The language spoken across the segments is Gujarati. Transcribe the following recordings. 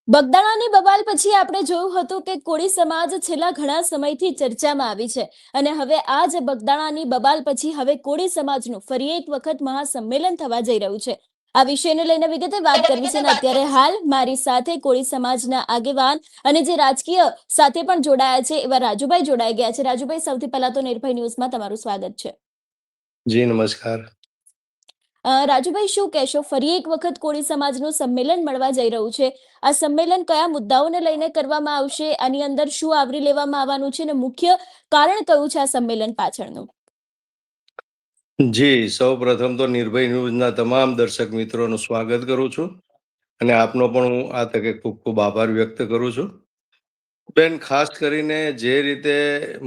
બગદાણાની બબાલ પછી આપણે જોયું હતું કે કોળી સમાજ છેલ્લા ઘણા સમયથી ચર્ચામાં આવી છે અને હવે આ જ બગદાણાની બબાલ પછી હવે કોળી સમાજનું ફરી એક વખત મહાસંમેલન થવા જઈ રહ્યું છે। આ વિષયને લઈને વિગતે વાત કરવી છે અને અત્યારે હાલ મારી સાથે કોળી સમાજના આગેવાન અને જે રાજકીય સાથે પણ જોડાયા છે એવા રાજુભાઈ જોડાઈ ગયા છે। રાજુભાઈ, સૌથી પહેલા તો નિર્ભય ન્યૂઝમાં તમારું સ્વાગત છે। જી નમસ્કાર। રાજુભાઈ, શું કહેશો? ફરી એક વખત કોળી સમાજનું સંમેલન મળવા જઈ રહ્યું છે। આ સંમેલન કયા મુદ્દાઓને લઈને કરવામાં આવશે, આની અંદર શું આવરી લેવામાં આવવાનું છે અને મુખ્ય કારણ કયું છે આ સંમેલન પાછળનું? જી, સૌ પ્રથમ તો નિર્ભય ન્યૂઝના તમામ દર્શક મિત્રોનું સ્વાગત કરું છું અને આપનો પણ હું આ તકે ખૂબ ખૂબ આભાર વ્યક્ત કરું છું। બેન, ખાસ કરીને જે રીતે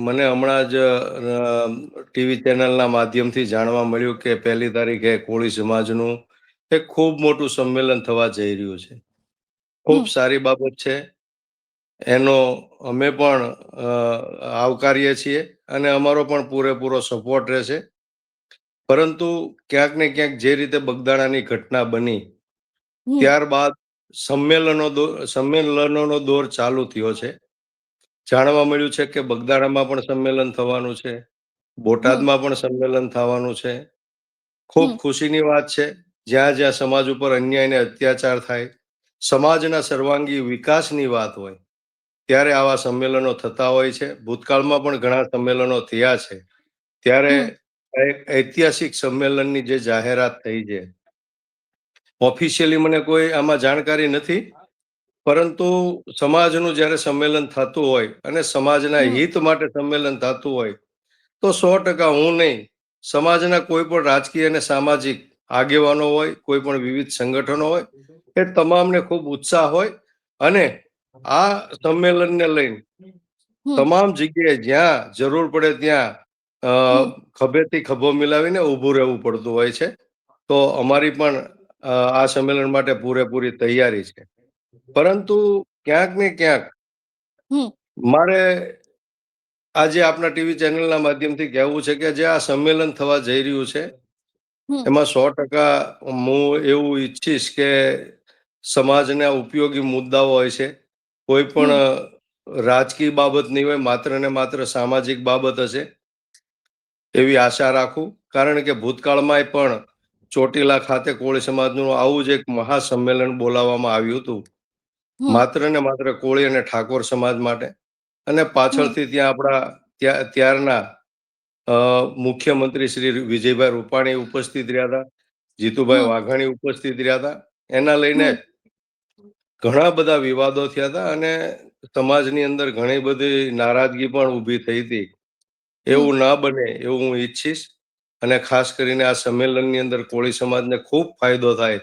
મને હમણાં જ ટીવી ચેનલના માધ્યમથી જાણવા મળ્યું કે 1 તારીખે કોળી સમાજનું એક ખૂબ મોટું સંમેલન થવા જઈ રહ્યું છે, ખૂબ સારી બાબત છે। એનો અમે પણ આવકારીએ છીએ અને અમારો પણ પૂરેપૂરો સપોર્ટ રહેશે। પરંતુ ક્યાંક ને ક્યાંક જે રીતે બગદાણાની ઘટના બની ત્યારબાદ સંમેલનોનો દોર ચાલુ થયો છે। જાણવા મળ્યું છે કે બગદાણામાં પણ સંમેલન થવાનું છે, બોટાદમાં પણ સંમેલન થવાનું છે। ખૂબ ખુશીની વાત છે। જ્યાં જ્યાં સમાજ ઉપર અન્યાય અને અત્યાચાર થાય, સમાજના સર્વાંગી વિકાસની વાત હોય, ત્યારે આવા સંમેલનો થતા હોય છે। ભૂતકાળમાં પણ ઘણા સંમેલનો થયા છે। ત્યારે ઐતિહાસિક સંમેલનની જે જાહેરાત થઈ છે, ઓફિશિયલી મને કોઈ આમાં જાણકારી નથી, પરંતુ સમાજનું જ્યારે સંમેલન થતું હોય અને સમાજના હિત માટે સંમેલન થતું હોય તો 100% હું નહીં, સમાજના કોઈ પણ રાજકીય અને સામાજિક આગેવાનો હોય, કોઈ પણ વિવિધ સંગઠનો હોય, એ તમામને ખૂબ ઉત્સાહ હોય અને આ સંમેલનને લઈને તમામ જગ્યાએ જ્યાં જરૂર પડે ત્યાં ખભેથી ખભો મિલાવીને ઊભું રહેવું પડતું હોય છે। તો અમારી પણ આ સંમેલન માટે પૂરેપૂરી તૈયારી છે। પરંતુ ક્યાંક ને ક્યાંક મારે આજે આપના ટીવી ચેનલના માધ્યમથી કહેવું છે કે જે આ સંમેલન થવા જઈ રહ્યું છે એમાં 100% હું એવું ઈચ્છીશ કે સમાજના ઉપયોગી મુદ્દાઓ હોય છે, કોઈ પણ રાજકીય બાબત નહીં હોય, માત્ર ને માત્ર સામાજિક બાબત હશે એવી આશા રાખું। કારણ કે ભૂતકાળમાં પણ ચોટીલા ખાતે કોળી સમાજનું આવું જ એક મહાસંમેલન બોલાવવામાં આવ્યું હતું, માત્ર ને માત્ર કોળી અને ઠાકોર સમાજ માટે। અને પાછળથી ત્યાં આપણા ત્યારના મુખ્યમંત્રી શ્રી વિજયભાઈ રૂપાણી ઉપસ્થિત રહ્યા હતા, જીતુભાઈ વાઘાણી ઉપસ્થિત રહ્યા હતા। એના લઈને ઘણા બધા વિવાદો થયા હતા અને સમાજની અંદર ઘણી બધી નારાજગી પણ ઊભી થઈ હતી। એવું ના બને એવું હું ઈચ્છીશ અને ખાસ કરીને આ સંમેલનની અંદર કોળી સમાજને ખૂબ ફાયદો થાય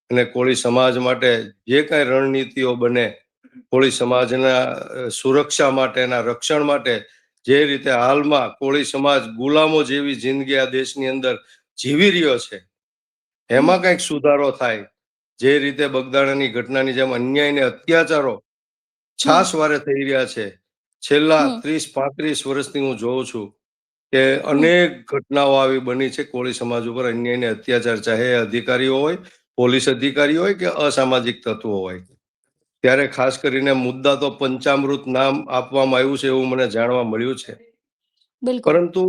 અને કોળી સમાજ માટે જે કાંઈ રણનીતિઓ બને, કોળી સમાજના સુરક્ષા માટેના રક્ષણ માટે, જે રીતે હાલમાં કોળી સમાજ ગુલામો જેવી જિંદગી આ દેશની અંદર જીવી રહ્યો છે, એમાં કંઈક સુધારો થાય। જે રીતે બગદાણાની ઘટનાની જેમ અન્યાય અને અત્યાચારો છાસવારે થઈ રહ્યા છે, છેલ્લા 30-35 વર્ષથી હું જોઉં છું કે અનેક ઘટનાઓ આવી બની છે કોળી સમાજ ઉપર અન્યાય અને અત્યાચાર, ચાહે અધિકારીઓ હોય, પોલીસ અધિકારીઓ હોય કે અસામાજિક તત્વો હોય। ત્યારે ખાસ કરીને મુદ્દા તો પંચામૃત નામ આપવામાં આવ્યું છે એવું મને જાણવા મળ્યું છે। પરંતુ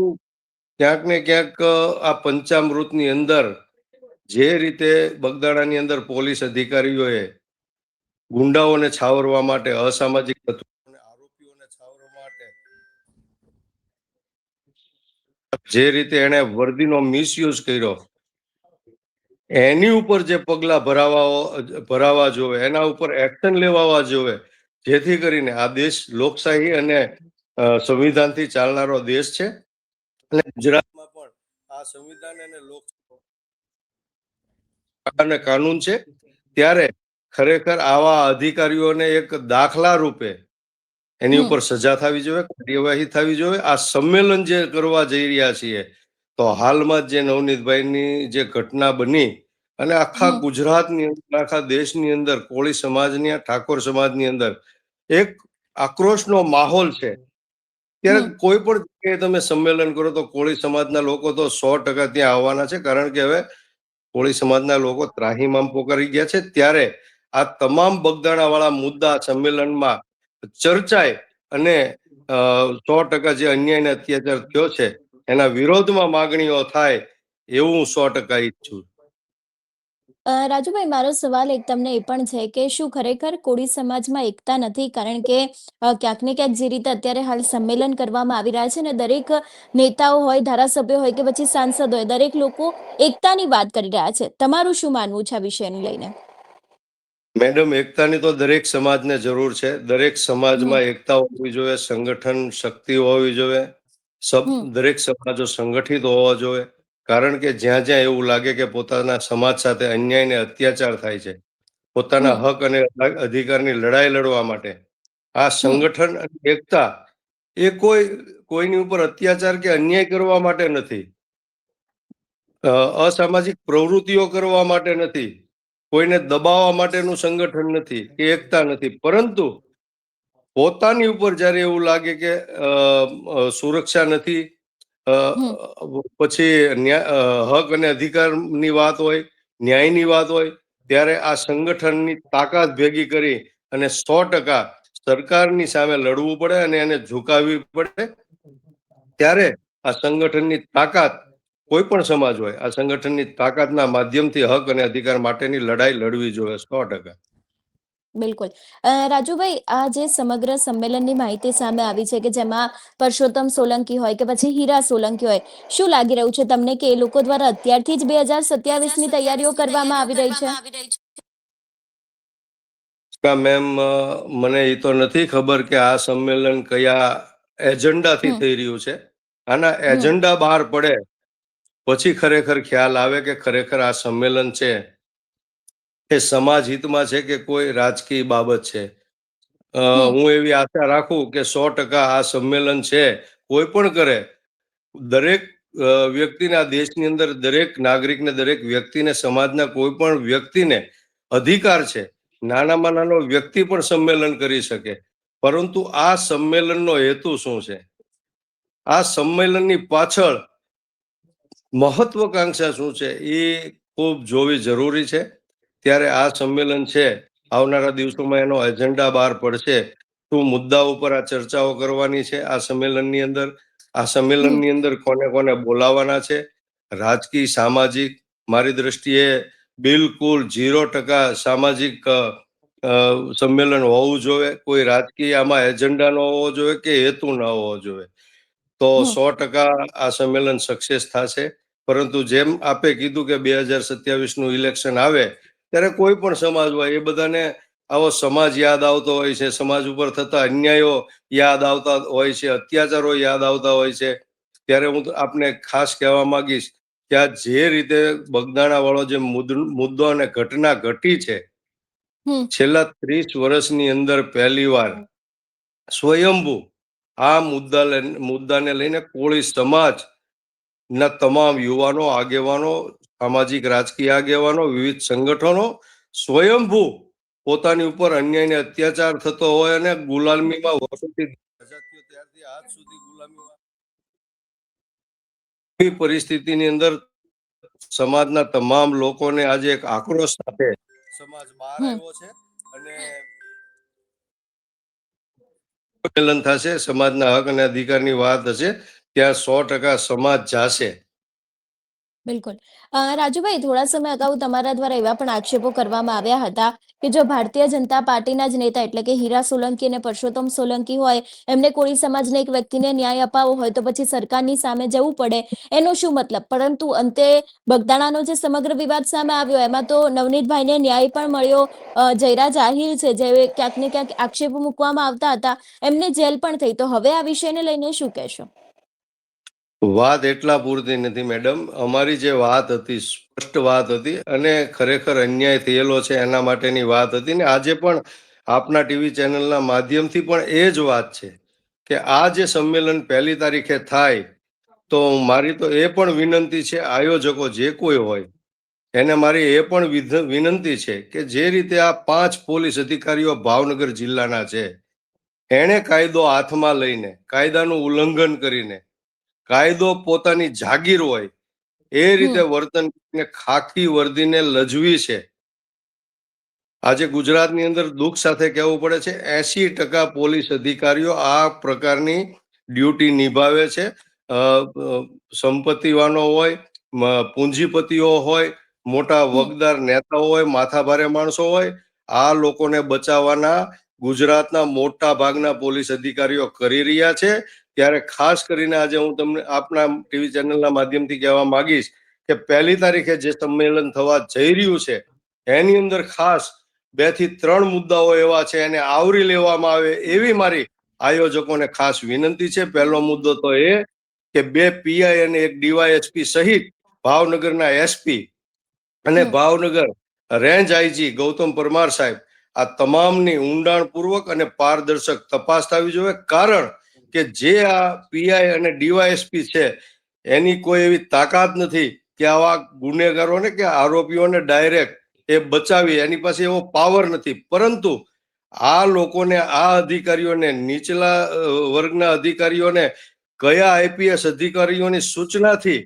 ક્યાંક ને ક્યાંક આ પંચામૃતની અંદર જે રીતે બગદાણાની અંદર પોલીસ અધિકારીઓએ ગુંડાઓને છાવરવા માટે, અસામાજિક તત્વોને, આરોપીઓને છાવરવા માટે જે રીતે એને વર્દીનો મિસયુઝ કર્યો, એની ઉપર જે પગલા ભરાવા જોવે, એના ઉપર એક્શન લેવા જોવે, જેથી કરીને આ દેશ લોકશાહી અને સંવિધાનથી ચાલનારો દેશ છે અને ગુજરાતમાં પણ આ સંવિધાન અને લોકશાહી કાનૂન છે। ત્યારે ખરેખર આવા અધિકારીઓને એક દાખલા રૂપે એની ઉપર સજા થવી જોઈએ, કાર્યવાહી થવી જોઈએ। આ સંમેલન જે કરવા જઈ રહ્યા છીએ તો હાલમાં જે નવનીતભાઈની જે ઘટના બની અને આખા ગુજરાતની અંદર, આખા દેશની અંદર કોળી સમાજની, ઠાકોર સમાજની અંદર એક આક્રોશનો માહોલ છે। ત્યારે કોઈ પણ જગ્યાએ તમે સંમેલન કરો તો કોળી સમાજના લોકો તો 100% ત્યાં આવવાના છે। કારણ કે હવે કોળી સમાજના લોકો ત્રાહિમામ પોકારી ગયા છે, ત્યારે આ તમામ બગદાણાવાળા મુદ્દા સંમેલનમાં ચર્ચાય અને 100% જે અન્યાય અને અત્યાચાર થયો છે એના વિરોધમાં માગણીઓ થાય એવું હું 100% ઈચ્છું. રાજુભાઈ, મારો સવાલ એક તમને એ પણ છે કે શું ખરેખર કોળી સમાજમાં એકતા નથી? કારણ કે ક્યાંક ને ક્યાંક જે રીતે અત્યારે હાલ સંમેલન કરવામાં આવી રહ્યા છે ને, દરેક નેતાઓ હોય, ધારાસભ્યો હોય કે પછી સાંસદ હોય, દરેક લોકો એકતાની વાત કરી રહ્યા છે. તમારું શું માનવું છે આ વિષયને લઈને? મેડમ, એકતાની તો દરેક સમાજને જરૂર છે. દરેક હમ સમાજમાં એકતા હોવી જોઈએ, સંગઠન શક્તિ હોવી જોઈએ, હમ દરેક સમાજો સંગઠિત હોવા જોઈએ. કારણ કે જ્યાં જ્યાં એવું લાગે કે પોતાના સમાજ સાથે અન્યાય ને અત્યાચાર થાય છે, પોતાના હમ હક અને અધિકારની લડાઈ લડવા માટે આ હમ સંગઠન અને એકતા એ કોઈની ઉપર અત્યાચાર કે અન્યાય કરવા માટે નથી, અસામાજિક પ્રવૃત્તિઓ કરવા માટે નથી, કોઈને દબાવવા માટેનું સંગઠન નથી કે એકતા નથી, પરંતુ પોતાની ઉપર જ્યારે એવું લાગે કે સુરક્ષા નથી, હમ પછી હક અને અધિકારની વાત હોય, ન્યાયની વાત હોય, ત્યારે આ સંગઠનની તાકાત ભેગી કરી અને 100% સરકારની સામે લડવું પડે અને એને ઝુકાવવી પડે. ત્યારે આ સંગઠનની તાકાત, કોઈ પણ સમાજ હોય, આ સંગઠનની તાકાતના માધ્યમથી હક અને અધિકાર માટેની લડાઈ લડવી જોઈએ 100%. બિલકુલ. રાજુભાઈ, આ જે સમગ્ર સંમેલનની માહિતી સામે આવી છે કે જેમાં પરસોત્તમ સોલંકી હોય કે પછી હીરા સોલંકી હોય, શું લાગી રહ્યું છે તમને કે એ લોકો દ્વારા અત્યારથી જ 2027ની તૈયારીઓ કરવામાં આવી રહી છે? મેમ, મને એ તો નથી ખબર કે આ સંમેલન કયા એજન્ડાથી હમ થઈ રહ્યું છે. આના હમ એજન્ડા બહાર પડે પછી ખરેખર ખ્યાલ આવે કે ખરેખર આ સંમેલન છે એ સમાજ હિતમાં છે કે કોઈ રાજકીય બાબત છે. હમ હું એવી આશા રાખું કે 100% આ સંમેલન છે, કોઈ પણ કરે, દરેક વ્યક્તિને, આ દેશની અંદર દરેક નાગરિકને, દરેક વ્યક્તિને, સમાજના કોઈ પણ વ્યક્તિને અધિકાર છે, નાનામાં નાનો વ્યક્તિ પણ સંમેલન કરી શકે. પરંતુ આ સંમેલનનો હેતુ શું છે? આ સંમેલનની પાછળ મહત્વકાંક્ષા શું છે એ ખૂબ જોવી જરૂરી છે. ત્યારે આ સંમેલન છે, આવનારા દિવસોમાં એનો એજન્ડા બહાર પડશે. શું મુદ્દા ઉપર આ ચર્ચાઓ કરવાની છે આ સંમેલનની અંદર? આ હમ સંમેલનની અંદર કોને કોને બોલાવાના છે? રાજકીય, સામાજિક, મારી દ્રષ્ટિએ બિલકુલ 0% સામાજિક સંમેલન હોવું જોઈએ. કોઈ રાજકીય આમાં એજન્ડા ન હોવો જોઈએ કે હેતુ ન હોવો જોઈએ. તો હમ 100% આ સંમેલન સક્સેસ થશે. પરંતુ જેમ આપે કીધું કે 2027નું ઇલેક્શન આવે ત્યારે કોઈ પણ સમાજ હોય એ બધાને આવો સમાજ યાદ આવતો હોય છે, સમાજ ઉપર થતા અન્યાયો યાદ આવતા હોય છે, અત્યાચારો યાદ આવતા હોય છે. ત્યારે હું આપને ખાસ કહેવા માંગીશ કે આ જે રીતે બગદાણા વાળો જે મુદ્દો અને ઘટના ઘટી છે, હમ છેલ્લા 30 વર્ષની અંદર પહેલીવાર સ્વયંભૂ આ મુદ્દાને લઈને કોળી સમાજ ના તમામ યુવાનો, આગેવાનો, સામાજિક રાજકીય આગેવાનો, વિવિધ સંગઠનો સ્વયંભૂ પોતાની ઉપર અન્યાય ને અત્યાચાર થતો હોય અને ગુલામીમાં વર્ષોથી ત્યારથી આજ સુધી ગુલામીમાં પરિસ્થિતિની અંદર સમાજના તમામ લોકોને આજે એક આક્રોશ સાથે સમાજ બહાર હમ આવ્યો છે અને સંમેલન થશે, સમાજના હક અને અધિકારની વાત હશે, ત્યાં 100% સમાજ જાશે. બિલકુલ. રાજુભાઈ, થોડા સમય અગાઉ તમારા દ્વારા એવા પણ આક્ષેપો કરવામાં આવ્યા હતા કે જો ભારતીય જનતા પાર્ટીના જ નેતા એટલે કે હીરા સોલંકી અને પરસોત્તમ સોલંકી હોય, એમને કોળી સમાજના એક વ્યક્તિને ન્યાય અપાવવો હોય તો પછી સરકારની સામે જવું પડે, એનો શું મતલબ? પરંતુ અંતે બગદાણાનો જે સમગ્ર વિવાદ સામે આવ્યો એમાં તો નવનીતભાઈને ન્યાય પણ મળ્યો. જયરાજ આહિર છે, જે ક્યાંક ને ક્યાંક આક્ષેપો મૂકવામાં આવતા હતા, એમને જેલ પણ થઈ. તો હવે આ વિષયને લઈને શું કહેશો? વાત એટલા પૂરતી નથી મેડમ. અમારી જે વાત હતી સ્પષ્ટ વાત હતી અને ખરેખર અન્યાય થયેલો છે એના માટેની વાત હતી ને આજે પણ આપના ટીવી ચેનલના માધ્યમથી પણ એ જ વાત છે કે આ જે સંમેલન 1 તારીખે થાય તો મારી તો એ પણ વિનંતી છે, આયોજકો જે કોઈ હોય એને મારી એ પણ વિનંતી છે કે જે રીતે આ 5 પોલીસ અધિકારીઓ ભાવનગર જિલ્લાના છે, એણે કાયદો હાથમાં લઈને, કાયદાનું ઉલ્લંઘન કરીને, કાયદો પોતાની જાગીર હોય એ રીતે હમ વર્તન કરીને ખાખી વર્દીને લજવી છે. આજે ગુજરાતની અંદર દુઃખ સાથે કહેવું પડે છે 80% પોલીસ અધિકારીઓ આ પ્રકારની ડ્યુટી નિભાવે છે. સંપત્તિવાનો હોય, પૂંજીપતિઓ હોય, મોટા હમ વગદાર નેતાઓ હોય, માથાભારે માણસો હોય, આ લોકોને બચાવવાના ગુજરાતના મોટા ભાગના પોલીસ અધિકારીઓ કરી રહ્યા છે. ત્યારે ખાસ કરીને આજે હું તમને આપના ટીવી ચેનલના માધ્યમથી કહેવા માંગીશ કે 1 તારીખે જે સંમેલન થવા જઈ રહ્યું છે એની અંદર ખાસ 2 થી 3 મુદ્દાઓ એવા છે એને આવરી લેવામાં આવે એવી મારી આયોજકોને ખાસ વિનંતી છે. પહેલો મુદ્દો તો એ કે 2 પીઆઈ અને 1 ડીવાયએસપી સહિત ભાવનગરના એસપી અને હમ ભાવનગર રેન્જ આઈજી ગૌતમ પરમાર સાહેબ આ તમામની ઊંડાણપૂર્વક અને પારદર્શક તપાસ થવી જોઈએ. કારણ કે જે આ પીઆઈ અને ડીવાયએસપી છે એની કોઈ એવી તાકાત નથી કે આવા ગુનેગારોને કે આરોપીઓને ડાયરેક્ટ એ બચાવી, એની પાસે એવો પાવર નથી. પરંતુ આ લોકોને, આ અધિકારીઓને, નીચલા વર્ગના અધિકારીઓને કયા આઈપીએસ અધિકારીઓની સૂચનાથી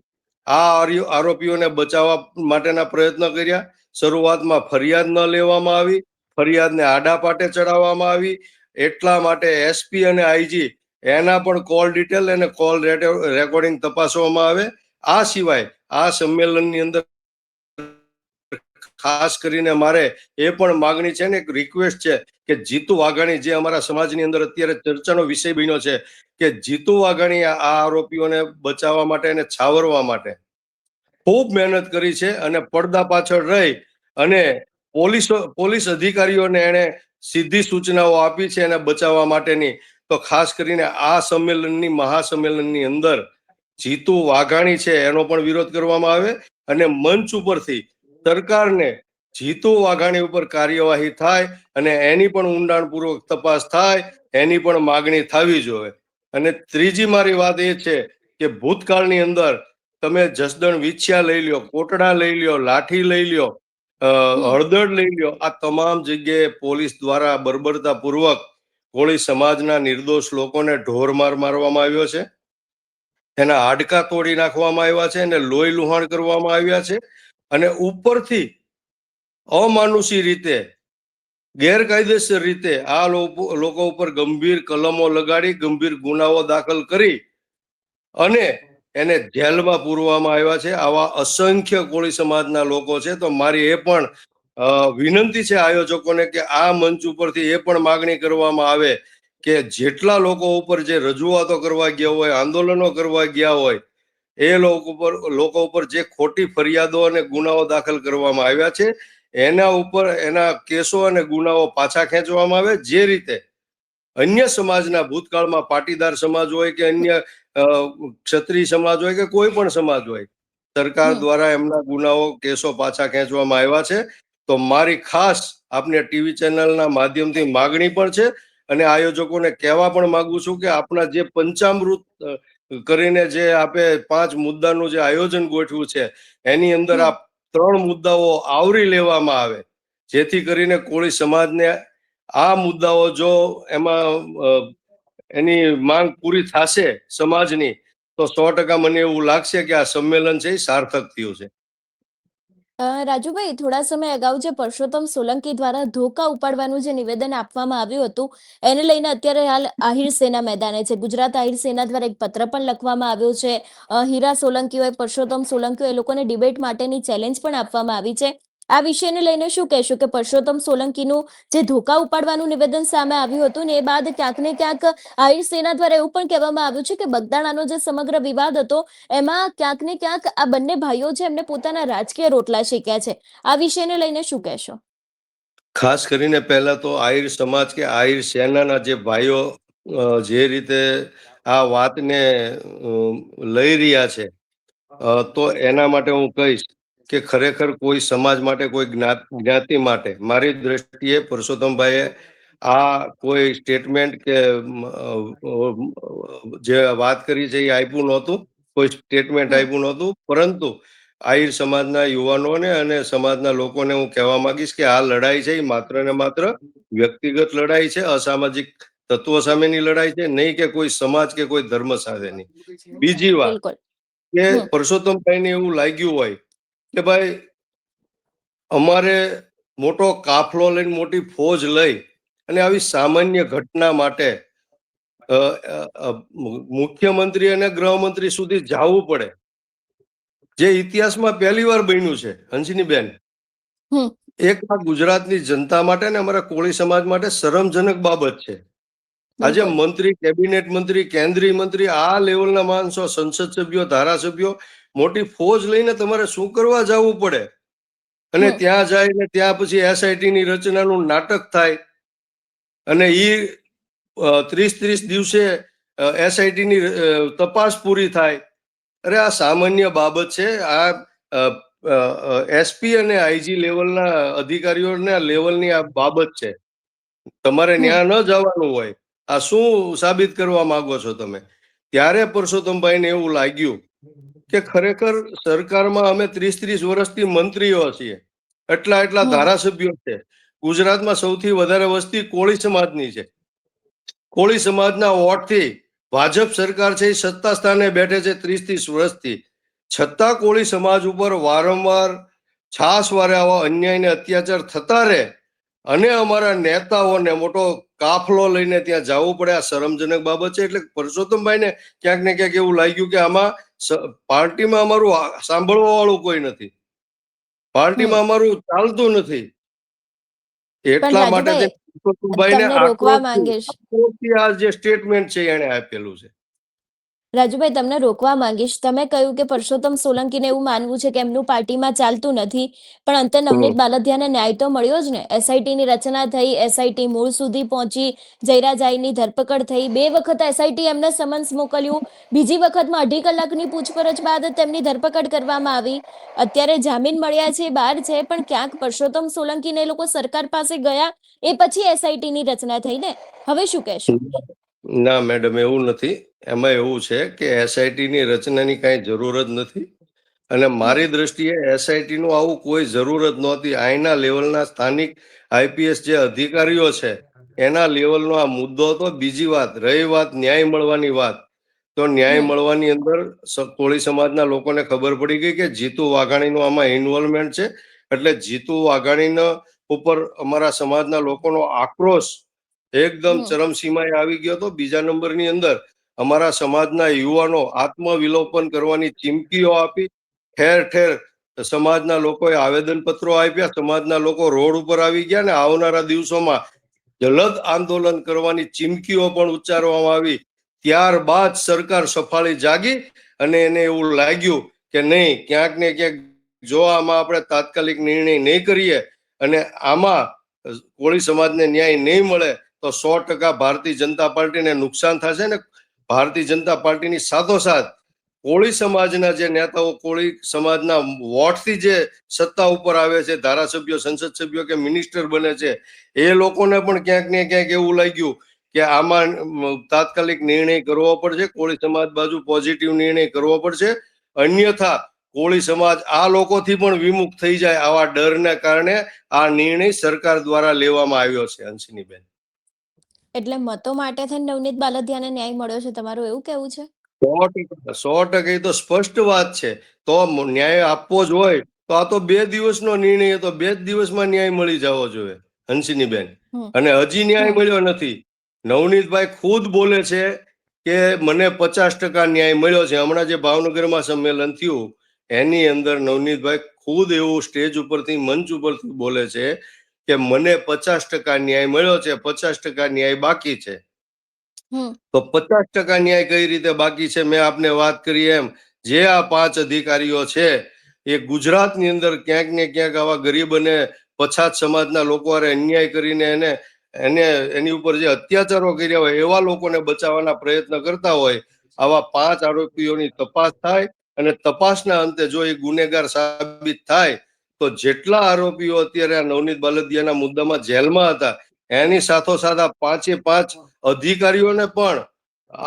આ આરોપીઓને બચાવવા માટેના પ્રયત્ન કર્યા. શરૂઆતમાં ફરિયાદ ન લેવામાં આવી, ફરિયાદને આડા પાટે ચડાવવામાં આવી. એટલા માટે એસપી અને આઈજી એના પણ કોલ ડિટેલ અને કોલ રેકોર્ડિંગ તપાસવામાં આવે. આ સિવાય આ સંમેલનની અંદર ખાસ કરીને મારે એ પણ માગણી છે ને, એક રિક્વેસ્ટ છે કે જીતુ વાઘાણી, જે અમારા સમાજની અંદર અત્યારે ચર્ચાનો વિષય બન્યો છે, કે જીતુ વાઘાણી આ આરોપીઓને બચાવવા માટે અને છાવરવા માટે ખૂબ મહેનત કરી છે અને પડદા પાછળ રહી અને પોલીસ અધિકારીઓને એને સીધી સૂચનાઓ આપી છે એને બચાવવા માટેની. તો ખાસ કરીને આ સંમેલનની, મહાસંમેલનની અંદર જીતુ વાઘાણી છે એનો પણ વિરોધ કરવામાં આવે અને મંચ ઉપરથી સરકારને જીતુ વાઘાણી ઉપર કાર્યવાહી થાય અને એની પણ ઊંડાણપૂર્વક તપાસ થાય, એની પણ માગણી થવી જોઈએ. અને ત્રીજી મારી વાત એ છે કે ભૂતકાળની અંદર તમે જસદણ વિછિયા લઈ લ્યો, કોટડા લઈ લ્યો, લાઠી લઈ લ્યો, હમ હળદર લઈ લ્યો, આ તમામ જગ્યાએ પોલીસ દ્વારા બર્બરતા પૂર્વક કોળી સમાજના નિર્દોષ લોકોને ઢોરમાર મારવામાં આવ્યો છે, એના હાડકા તોડી નાખવામાં આવ્યા છે અને લોહી લુહાણ કરવામાં આવ્યા છે. અને ઉપરથી અમાનુષી રીતે, ગેરકાયદેસર રીતે આ લોકો ઉપર ગંભીર કલમો લગાડી, ગંભીર ગુનાઓ દાખલ કરી અને એને જેલમાં પૂરવામાં આવ્યા છે. આવા અસંખ્ય કોળી સમાજના લોકો છે. તો મારી એ પણ વિનંતી છે આયોજકોને કે આ મંચ ઉપરથી એ પણ માગણી કરવામાં આવે કે જેટલા લોકો ઉપર જે રજૂઆતો કરવા ગયા હોય, આંદોલનો કરવા ગયા હોય, એ લોકો ઉપર જે ખોટી ફરિયાદો અને ગુનાઓ દાખલ કરવામાં આવ્યા છે એના ઉપર એના કેસો અને ગુનાઓ પાછા ખેંચવામાં આવે. જે રીતે અન્ય સમાજના ભૂતકાળમાં પાટીદાર સમાજ હોય કે અન્ય ક્ષત્રિય સમાજ હોય કે કોઈ પણ સમાજ હોય, સરકાર હમ દ્વારા એમના ગુનાઓ, કેસો પાછા ખેંચવામાં આવ્યા છે. તો મારી ખાસ આપને ટીવી ચેનલના માધ્યમથી માગણી પણ છે અને આયોજકોને કહેવા પણ માંગુ છું કે આપણા જે પંચામૃત કરીને જે આપે 5 મુદ્દાનું જે આયોજન ગોઠવ્યું છે એની અંદર હમ આ 3 મુદ્દાઓ આવરી લેવામાં આવે, જેથી કરીને કોળી સમાજને આ મુદ્દાઓ જો એમાં એની માંગ પૂરી થશે સમાજની, તો 100% મને એવું લાગશે કે આ સંમેલન છે એ સાર્થક થયું છે. રાજુભાઈ, થોડા સમય અગાઉ જે પરસોત્તમ સોલંકી દ્વારા ધોકા ઉપાડવાનું જે નિવેદન આપવામાં આવ્યું હતું, એને લઈને અત્યારે હાલ આહિર સેના મેદાને છે. ગુજરાત આહિર સેના દ્વારા એક પત્ર પણ લખવામાં આવ્યો છે. હીરા સોલંકી હોય, પરસોત્તમ સોલંકી હોય, એ લોકોને ડિબેટ માટેની ચેલેન્જ પણ આપવામાં આવી છે. આ વિષયને લઈને શું કહેશો કે પરસોત્તમ સોલંકીનું જે ધોકા ઉપાડવાનું નિવેદન સામે આવ્યું હતું ને એ બાદ ક્યાંક ને ક્યાંક આહિર સેના દ્વારા એવું પણ કહેવામાં આવ્યું છે કે બગદાણાનો જે સમગ્ર વિવાદ હતો એમાં ક્યાંક ને ક્યાંક આ બંને ભાઈઓ છે એમને પોતાના રાજકીય રોટલા શેક્યા છે. આ વિષયને લઈને શું કહેશો? ખાસ કરીને પહેલા તો આહિર સમાજ કે આહિર સેનાના જે ભાઈઓ જે રીતે આ વાતને લઈ રહ્યા છે, તો એના માટે હું કહીશ કે ખરેખર કોઈ સમાજ માટે, કોઈ જ્ઞાતિ માટે મારી દ્રષ્ટિએ પરસોત્તમભાઈએ આ કોઈ સ્ટેટમેન્ટ કે જે વાત કરી છે એ આપ્યું નહોતું, કોઈ સ્ટેટમેન્ટ હમ આપ્યું નહોતું. પરંતુ આહિર સમાજના યુવાનોને અને સમાજના લોકોને હું કહેવા માંગીશ કે આ લડાઈ છે એ માત્ર ને માત્ર વ્યક્તિગત લડાઈ છે, અસામાજિક તત્વો સામેની લડાઈ છે, નહીં કે કોઈ સમાજ કે કોઈ ધર્મ સાથેની. બીજી વાત, બિલકુલ. કે હમ પરસોત્તમભાઈને એવું લાગ્યું હોય કે ભાઈ અમારે મોટો કાફલો લઈને મોટી ફોજ લઈ અને આવી સામાન્ય ઘટના માટે અ, મુખ્યમંત્રી અને ગૃહમંત્રી સુધી જવું પડે, જે ઇતિહાસમાં પહેલી વાર બન્યું છે હંસિનીબેન. હમ એક આ ગુજરાતની જનતા માટે ને અમારા કોળી સમાજ માટે શરમજનક બાબત છે. આજે બિલકુલ. મંત્રી, કેબિનેટ મંત્રી, કેન્દ્રીય મંત્રી, આ લેવલના માણસો, સંસદ સભ્યો, ધારાસભ્યો, મોટી ફોજ લઈને તમારે શું કરવા જવું પડે? અને હમ ત્યાં જઈને ત્યાં પછી એસઆઈટી ની રચનાનું નાટક થાય અને ઈ 30 દિવસે એસઆઈટી ની તપાસ પૂરી થાય. અરે આ સામાન્ય બાબત છે. આ એસપી અને આઈજી લેવલના અધિકારીઓના લેવલની આ બાબત છે. તમારે હમ ત્યાં ન જવાનું હોય. આ શું સાબિત કરવા માંગો છો તમે? ત્યારે પરસોત્તમભાઈને એવું લાગ્યું કે ખરેખર સરકારમાં અમે 30 વર્ષથી મંત્રીઓ છીએ, એટલા હમ ધારાસભ્યો છે. ગુજરાતમાં સૌથી વધારે વસ્તી કોળી સમાજની છે. કોળી સમાજના વોટથી ભાજપ સરકાર છે એ સત્તા સ્થાને બેઠે છે 30 વર્ષથી. છતાં કોળી સમાજ ઉપર વારંવાર છાસવારે આવા અન્યાય ને અત્યાચાર થતા રહે અને અમારા નેતાઓને મોટો કાફલો લઈને ત્યાં જવું પડે, આ શરમજનક બાબત છે. એટલે પરસોત્તમભાઈને ક્યાંક ને ક્યાંક એવું લાગ્યું કે આમાં પાર્ટીમાં અમારું સાંભળવા વાળું કોઈ નથી, હમ પાર્ટીમાં અમારું ચાલતું નથી. પણ એટલા માટે તે રાજુભાઈ, પરસોત્તમભાઈને તમને રોકવા માંગીશ. આક્રોશથી આ જે સ્ટેટમેન્ટ છે એને આપેલું છે. રાજુભાઈ, તમને રોકવા માંગીશ. તમે કહ્યું કે પરસોત્તમ સોલંકીને એવું માનવું છે કે એમનું પાર્ટીમાં ચાલતું નથી, પણ અંતે નવનીત બાલદિયાને ન્યાય તો મળ્યો જ ને. એસઆઈટીની રચના થઈ, એસઆઈટી મૂળ સુધી પહોંચી, જયરાજાઈની ધરપકડ થઈ, 2 વખત એસઆઈટી એમને સમન્સ મોકલ્યું, બીજી વખતમાં 2.5 કલાકની પૂછપરછ બાદ તેમની ધરપકડ કરવામાં આવી. અત્યારે જામીન મળ્યા છે, બહાર છે, પણ ક્યાંક પરસોત્તમ સોલંકીને એ લોકો સરકાર પાસે ગયા એ પછી એસઆઈટીની રચના થઈ ને. હવે શું કહેશો? ના મેડમ, એવું નથી. એમાં એવું છે કે એસઆઈટી ની રચનાની કાંઈ જરૂર જ નથી અને હમ મારી દ્રષ્ટિએ એસઆઈટી નું આવું કોઈ જરૂર જ નહોતી. અહીંના લેવલના સ્થાનિક આઈપીએસ જે અધિકારીઓ છે એના લેવલનો આ મુદ્દો હતો. બીજી વાત રહી વાત ન્યાય મળવાની વાત, તો ન્યાય હમ મળવાની અંદર કોળી સમાજના લોકોને ખબર પડી ગઈ કે જીતુ વાઘાણીનું આમાં ઇન્વોલ્વમેન્ટ છે. એટલે જીતુ વાઘાણીના ઉપર અમારા સમાજના લોકોનો આક્રોશ એકદમ હમ ચરમસીમાએ આવી ગયો હતો. બીજા નંબરની અંદર અમારા સમાજના યુવાનો આત્મવિલોપન કરવાની ચીમકીઓ આપી. ઠેર ઠેર સમાજના લોકોએ આવેદન પત્રો આપ્યા. સમાજના લોકો રોડ ઉપર આવી ગયા ને આવનારા દિવસોમાં જલદ આંદોલન કરવાની ચીમકીઓ પણ ઉચ્ચારવામાં આવી. ત્યારબાદ સરકાર સફાળી જાગી અને એને એવું લાગ્યું કે નહીં, ક્યાંક ને ક્યાંક જો આમાં આપણે તાત્કાલિક નિર્ણય નહીં કરીએ અને આમાં કોળી સમાજને ન્યાય નહીં મળે તો 100% ભારતીય જનતા પાર્ટીને નુકસાન થશે ને ભારતીય જનતા પાર્ટીની સાથોસાથ કોળી સમાજના જે નેતાઓ કોળી સમાજના વોટથી જે સત્તા ઉપર આવે છે, ધારાસભ્યો, સંસદ સભ્યો કે મિનિસ્ટર બને છે, એ લોકોને પણ ક્યાંક ને ક્યાંક એવું લાગ્યું કે આમાં તાત્કાલિક નિર્ણય કરવો પડશે. કોળી સમાજ બાજુ પોઝિટિવ નિર્ણય કરવો પડશે. અન્યથા કોળી સમાજ આ લોકોથી પણ વિમુખ થઈ જાય, આવા ડરને કારણે આ નિર્ણય સરકાર દ્વારા લેવામાં આવ્યો છે. હંસિનીબેન, એટલે મતો માટે થઈને નવનીત બાલદિયાને ન્યાય મળ્યો છે, તમારું એવું કેવું છે? 100% એ તો સ્પષ્ટ વાત છે. તો ન્યાય આપવો જ હોય તો આ તો 2 દિવસનો નિર્ણય હતો. 2 જ દિવસમાં ન્યાય મળી જવો જોઈએ હંસિનીબેન, હમ અને હજી ન્યાય હમ મળ્યો નથી. નવનીતભાઈ ખુદ બોલે છે કે મને 50% ન્યાય મળ્યો છે. હમણાં જે ભાવનગરમાં સંમેલન થયું એની અંદર નવનીતભાઈ ખુદ એવું સ્ટેજ ઉપરથી, મંચ ઉપરથી બોલે છે કે મને 50% ન્યાય મળ્યો છે, 50% ન્યાય બાકી છે. હમ તો 50% ન્યાય કઈ રીતે બાકી છે? મેં આપને વાત કરી એમ, જે આ 5 અધિકારીઓ છે એ ગુજરાતની અંદર ક્યાંક ને ક્યાંક આવા ગરીબ અને પછાત સમાજના લોકો હારે અન્યાય કરીને એની ઉપર જે અત્યાચારો કર્યા હોય એવા લોકોને બચાવવાના પ્રયત્ન કરતા હોય. આવા 5 આરોપીઓની તપાસ થાય અને તપાસના અંતે જો એ ગુનેગાર સાબિત થાય તો જેટલા આરોપીઓ અત્યારે આ નવનીત બાલદિયાના મુદ્દામાં જેલમાં હતા એની સાથોસાથ આ 5 અધિકારીઓને પણ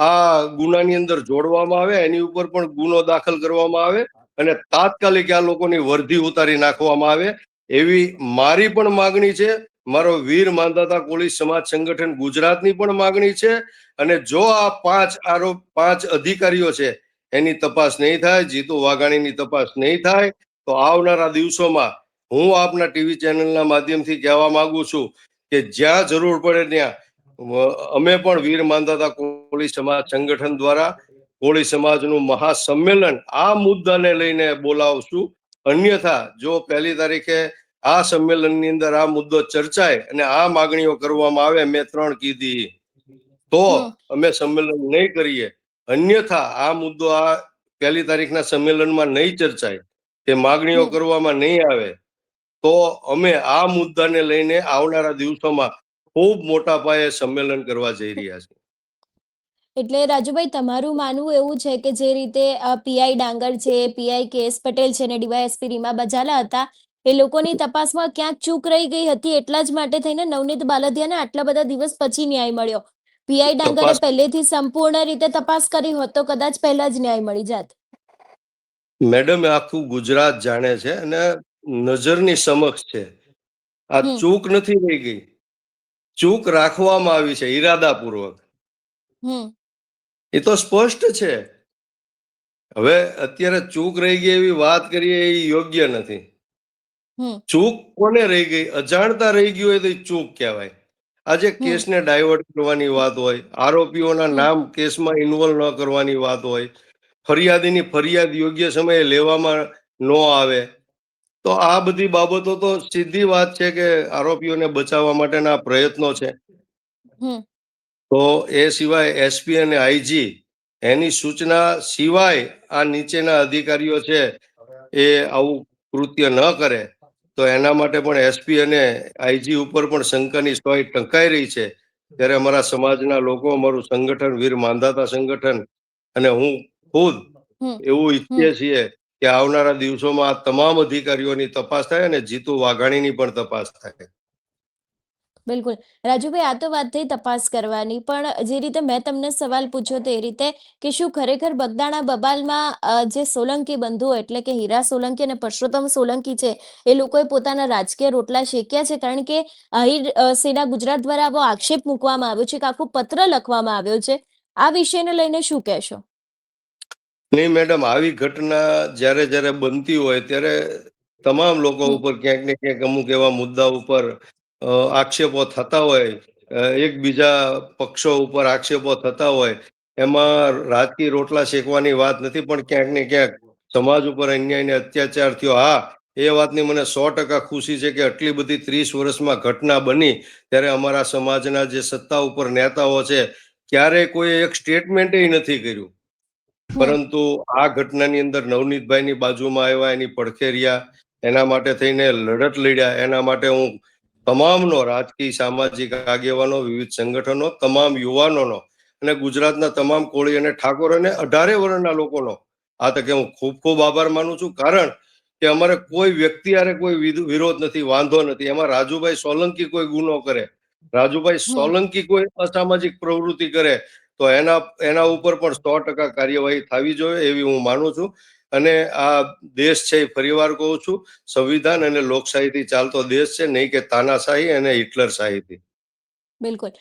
આ ગુનાની અંદર જોડવામાં આવે, એની ઉપર પણ ગુનો દાખલ કરવામાં આવે અને તાત્કાલિક આ લોકોની વર્ધી ઉતારી નાખવામાં આવે, એવી મારી પણ માગણી છે. મારો વીર માંધાતા કોળી સમાજ સંગઠન ગુજરાતની પણ માગણી છે. અને જો આ 5 અધિકારીઓ છે એની તપાસ નહીં થાય, જીતુ વાઘાણીની તપાસ નહીં થાય, તો આવનારા દિવસોમાં હું આપના ટીવી ચેનલના માધ્યમથી કહેવા માંગુ છું કે જ્યાં જરૂર પડે ત્યાં અમે પણ વીર માંધાતા કોળી સમાજ સંગઠન દ્વારા કોળી સમાજનું મહાસંમેલન આ મુદ્દાને લઈને બોલાવશું. અન્યથા જો 1 તારીખે આ સંમેલનની અંદર આ મુદ્દો ચર્ચાય અને આ માગણીઓ કરવામાં આવે, મેં 3 કીધી, તો અમે સંમેલન નહીં કરીએ. અન્યથા આ મુદ્દો આ 1 તારીખના સંમેલનમાં નહીં ચર્ચાય, તે માગણીઓ કરવામાં નહીં આવે, તો અમે આ મુદ્દાને લઈને આવનારા દિવસોમાં ખૂબ મોટા પાયે સંમેલન કરવા જઈ રહ્યા છીએ. એટલે રાજુભાઈ, તમારું માનવું એવું છે કે જે રીતે પીઆઈ ડાંગર છે, પીઆઈ કેએસ પટેલ છે અને ડીવાયએસપી રીમા બજાલા હતા, એ લોકોની તપાસમાં ક્યાંક ચૂક રહી ગઈ હતી, એટલા જ માટે થઈને નવનીત બાલદિયાને આટલા બધા દિવસ પછી ન્યાય મળ્યો. પીઆઈ ડાંગરે તપાસ પહેલેથી સંપૂર્ણ રીતે તપાસ કરી હોત તો કદાચ પહેલા જ ન્યાય મળી જાત. મેડમ, આખું ગુજરાત જાણે છે અને નજરની સમક્ષ છે. આ ચૂક નથી રહી ગઈ, ચૂક રાખવામાં આવી છે ઈરાદાપૂર્વક. એ તો સ્પષ્ટ છે. હવે અત્યારે ચૂક રહી ગઈ એવી વાત કરીએ એ યોગ્ય નથી. ચૂક કોને રહી ગઈ? અજાણતા રહી ગયું હોય તો એ ચૂક કહેવાય. આજે કેસને ડાયવર્ટ કરવાની વાત હોય, આરોપીઓના નામ કેસમાં ઇન્વોલ્વ ન કરવાની વાત હોય, ફરિયાદીની ફરિયાદ યોગ્ય સમયે લેવામાં ન આવે, તો આ બધી બાબતો તો સીધી વાત છે કે આરોપીઓને બચાવવા માટેના પ્રયત્નો છે. તો એ સિવાય એસપી અને આઈજી એની સૂચના સિવાય આ નીચેના અધિકારીઓ છે એ આવું કૃત્ય ન કરે, તો એના માટે પણ એસપી અને આઈજી ઉપર પણ શંકાની સોય ટંકાઈ રહી છે. ત્યારે અમારા સમાજના લોકો, અમારું સંગઠન વીર માંધાતા સંગઠન અને હું ખુદ એવું ઈચ્છીએ છીએ કે આવનારા દિવસોમાં આ તમામ અધિકારીઓની તપાસ થાય અને જીતુ વાઘાણીની પણ તપાસ થાય. બિલકુલ. રાજુભાઈ, આ તો વાત થઈ તપાસ કરવાની, પણ જે રીતે મેં તમને સવાલ પૂછ્યો તે રીતે કે શું ખરેખર બગદાણા બબાલમાં જે સોલંકી બંધુઓ એટલે કે હીરા સોલંકી અને પરસોત્તમ સોલંકી છે, એ લોકોએ પોતાના રાજકીય રોટલા શેક્યા છે? કારણ કે આહિર સેના ગુજરાત દ્વારા આવો આક્ષેપ મૂકવામાં આવ્યો છે કે આખો પત્ર લખવામાં આવ્યો છે. આ વિષયને લઈને શું કહેશો? નહીં મેડમ, આવી ઘટના જ્યારે જ્યારે બનતી હોય ત્યારે તમામ લોકો ઉપર ક્યાંક ને ક્યાંક અમુક એવા મુદ્દા ઉપર આક્ષેપો થતા હોય, એકબીજા પક્ષો ઉપર આક્ષેપો થતા હોય. એમાં રાજકીય રોટલા શેકવાની વાત નથી, પણ ક્યાંક ને ક્યાંક સમાજ ઉપર અન્યાય ને અત્યાચાર થયો. હા, એ વાતની મને 100% ખુશી છે કે આટલી બધી 30 વર્ષમાં ઘટના બની ત્યારે અમારા સમાજના જે સત્તા ઉપર નેતાઓ છે ક્યારેય કોઈ એક સ્ટેટમેન્ટ નથી કર્યું. પરંતુ આ ઘટનાની અંદર નવનીતભાઈની બાજુમાં આવ્યા, એની પડખે રહ્યા, એના માટે થઈને લડત લડ્યા. એના માટે હું તમામનો, રાજકીય સામાજિક આગેવાનો, વિવિધ સંગઠનો, તમામ યુવાનોનો અને ગુજરાતના તમામ કોળી અને ઠાકોર અને 18 વર્ણના લોકોનો આ તકે હું ખૂબ ખૂબ આભાર માનું છું. કારણ કે અમારે કોઈ વ્યક્તિ હારે કોઈ વિરોધ નથી, વાંધો નથી. એમાં રાજુભાઈ સોલંકી કોઈ ગુનો કરે, રાજુભાઈ સોલંકી કોઈ અસામાજિક પ્રવૃત્તિ કરે, તો એના ઉપર પણ 100% કાર્યવાહી થવી જોઈએ એવી હું માનું છું. અને આ દેશ છે, ફરીવાર કહું છું, સંવિધાન અને લોકશાહીથી ચાલતો દેશ છે, નહીં કે તાનાશાહી અને હિટલરશાહીથી. બિલકુલ.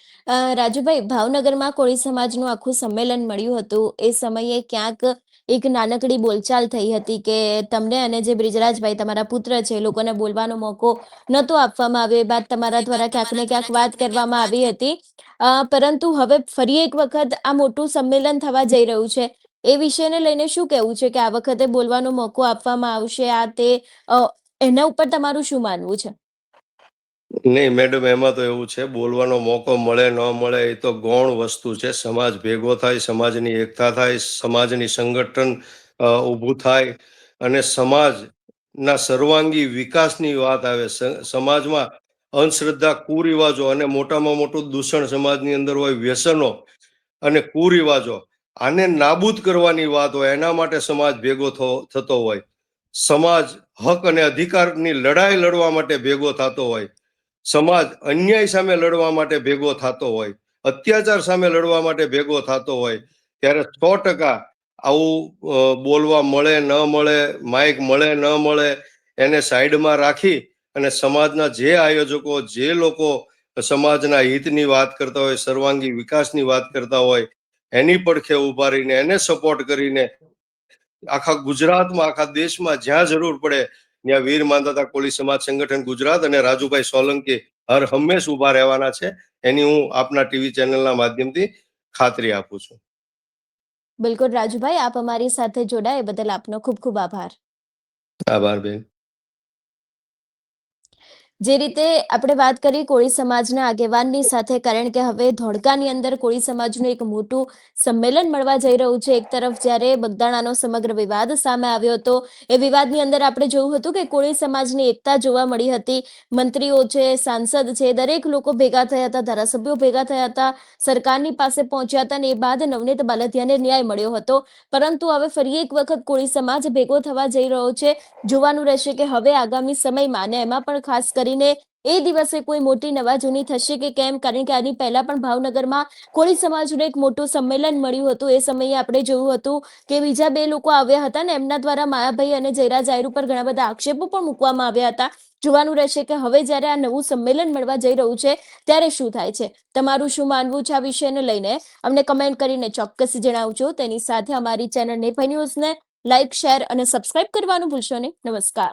રાજુભાઈ, ભાવનગરમાં કોળી સમાજનું આખું સંમેલન મળ્યું હતું. એ સમયે ક્યાંક એક નાનકડી બોલચાલ થઈ હતી કે તમને અને જે બ્રિજરાજભાઈ તમારા પુત્ર છે એ લોકોને બોલવાનો મોકો નહોતો આપવામાં આવ્યો. એ બાદ તમારા દ્વારા ક્યાંક ને ક્યાંક વાત કરવામાં આવી હતી. પરંતુ હવે ફરી એક વખત આ મોટું સંમેલન થવા જઈ રહ્યું છે. એ વિષયને લઈને શું કહેવું છે કે આ વખતે બોલવાનો મોકો આપવામાં આવશે, આ તે એના ઉપર તમારું શું માનવું છે? નહીં મેડમ, એમાં તો એવું છે, બોલવાનો મોકો મળે ન મળે એ તો ગૌણ વસ્તુ છે. સમાજ ભેગો થાય, સમાજની એકતા થાય, સમાજની સંગઠન ઊભું થાય અને સમાજના સર્વાંગી વિકાસની વાત આવે. સમાજમાં અંધશ્રદ્ધા, કુરિવાજો અને મોટામાં મોટું દૂષણ સમાજની અંદર હોય, વ્યસનો અને કુરિવાજો, આને નાબૂદ કરવાની વાત હોય, એના માટે સમાજ ભેગો થતો હોય. સમાજ હક અને અધિકારની લડાઈ લડવા માટે ભેગો થતો હોય. સમાજ અન્યાય સામે લડવા માટે ભેગો થતો હોય, અત્યાચાર સામે લડવા માટે ભેગો થતો હોય, ત્યારે 100% આવું બોલવા મળે ન મળે, માઇક મળે ન મળે, એને સાઈડમાં રાખી અને સમાજના જે આયોજકો, જે લોકો સમાજના હિતની વાત કરતા હોય, સર્વાંગી વિકાસની વાત કરતા હોય, એની પડખે ઉભા રહીને એને સપોર્ટ કરીને આખા ગુજરાતમાં, આખા દેશમાં જ્યાં જરૂર પડે ત્યાં વીર માંધાતા કોળી સમાજ સંગઠન ગુજરાત અને રાજુભાઈ સોલંકી હર હંમેશ ઉભા રહેવાના છે, એની હું આપના ટીવી ચેનલના માધ્યમથી ખાતરી આપું છું. બિલકુલ રાજુભાઈ, આપ અમારી સાથે જોડાયા એ બદલ આપનો ખૂબ ખૂબ આભાર. આભાર બેન. જે રીતે આપણે વાત કરી કોળી સમાજના આગેવાનની સાથે, કારણ કે હવે ધોળકાની અંદર કોળી સમાજનું એક મોટું સંમેલન મળવા જઈ રહ્યું છે. એક તરફ જ્યારે બગદાણાનો સમગ્ર વિવાદ સામે આવ્યો હતો, એ વિવાદની અંદર આપણે જોયું હતું કે કોળી સમાજની એકતા જોવા મળી હતી. મંત્રીઓ છે, સાંસદ છે, દરેક લોકો ભેગા થયા હતા, ધારાસભ્યો ભેગા થયા હતા, સરકારની પાસે પહોંચ્યા હતા, અને એ બાદ નવનીત બાલદિયાને ન્યાય મળ્યો હતો. પરંતુ હવે ફરી એક વખત કોળી સમાજ ભેગો થવા જઈ રહ્યો છે. જોવાનું રહેશે કે હવે આગામી સમયમાં, અને એમાં પણ ખાસ કરીને એ દિવસે કોઈ મોટી નવાજૂની થશે કે કેમ, કારણ કે આની પહેલા પણ ભાવનગરમાં કોળી સમાજનું એક મોટું સંમેલન મળ્યું હતું. એ સમયે આપણે જોયું હતું કે બીજા બે લોકો આવ્યા હતા ને એમના દ્વારા માયાભાઈ અને જયરાજ આયર ઉપર ઘણા બધા આક્ષેપો પણ મૂકવામાં આવ્યા હતા. જોવાનું રહેશે કે હવે જ્યારે આ નવું સંમેલન મળવા જઈ રહ્યું છે ત્યારે શું થાય છે. તમારું શું માનવું છે આ વિષયને લઈને અમને કમેન્ટ કરીને ચોક્કસ જણાવજો. તેની સાથે અમારી ચેનલ નિર્ભય ન્યૂઝને લાઇક, શેર અને સબસ્ક્રાઇબ કરવાનું ભૂલશો નહીં. નમસ્કાર.